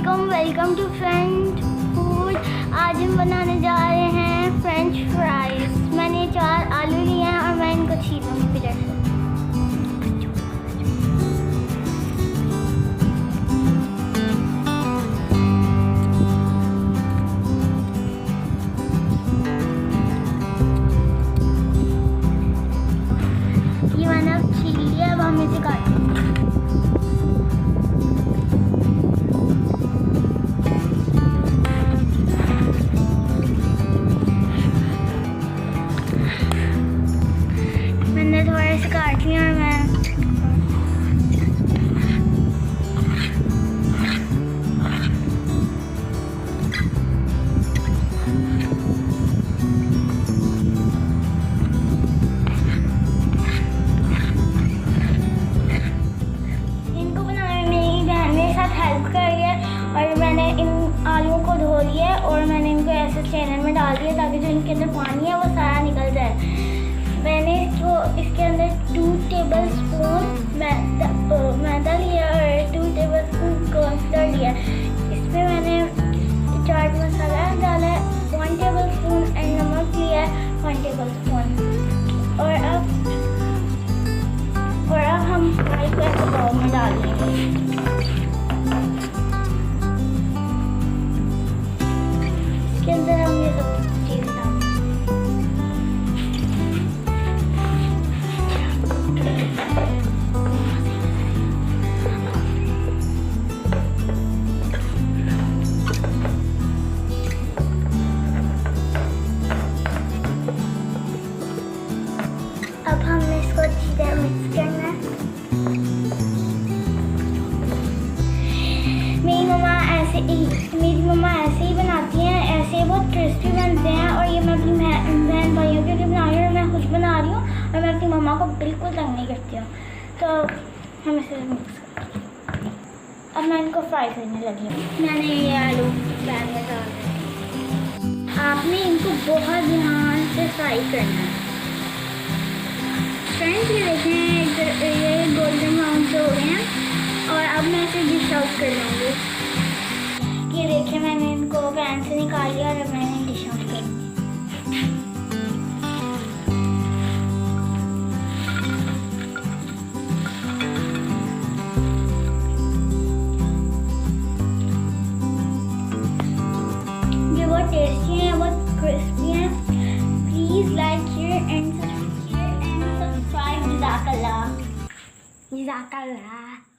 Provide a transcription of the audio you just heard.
Welcome to French food. आज हम बनाने जा रहे हैं फ्रेंच फ्राइज। मैंने 4 आलू लिए हैं और मैं इनको छीलूंगी फिर ऐसे। ये मैंने अब छील लिया, अब हम इसे काटेंगे। मैंने थोड़े से काट लिया और मैं इनको बनाने में मेरी बहन मेरे साथ हेल्प कर रही है और मैंने इन आलूओं को धो लिया और मैंने इनको ऐसे स्ट्रेनर में डाल दिया ताकि जो इनके अंदर पानी है वो सारा निकल जाए। मैंने इसके अंदर 2 टेबल स्पून मैदा लिया और 2 टेबल स्पून कॉर्नफ्लोर लिया। इसमें मैंने चाट मसाला डाला है 1 टेबल स्पून एंड नमक लिया है 1 टेबल स्पून। और अब हम फ्राई को ऐसे बाउल में डाल देंगे। इसके अंदर हम ये सब चीज़ डालेंगे। अब हमने इसको अच्छी तरह मिक्स करना है। मेरी मम्मा ऐसे ही बनाती हैं, ऐसे बहुत क्रिस्पी बनते हैं। और ये मैं अपनी बहन भाइयों के लिए बना रही हूँ और मैं खुद बना रही हूँ और मैं अपनी मम्मा को बिल्कुल तंग नहीं करती हूँ। तो हम इसे मिक्स करते हैं। अब मैं इनको फ्राई करने लगी हूँ। मैंने ये आलू पैन में डाल दिए। आपने इनको बहुत ध्यान से फ्राई करना है। फ्रेंड्स ये देखें, ये गोल्डन ब्राउन से हो गए हैं और अब मैं इसे डिश आउट कर लूँगी। ये देखिए मैंने इनको पैन से निकाल लिया और अब मैंने डिश आउट कर दी। ये बहुत टेस्टी हैं, बहुत क्रिस्पी हैं। Please like share and subscribe. जज़ाकल्लाह।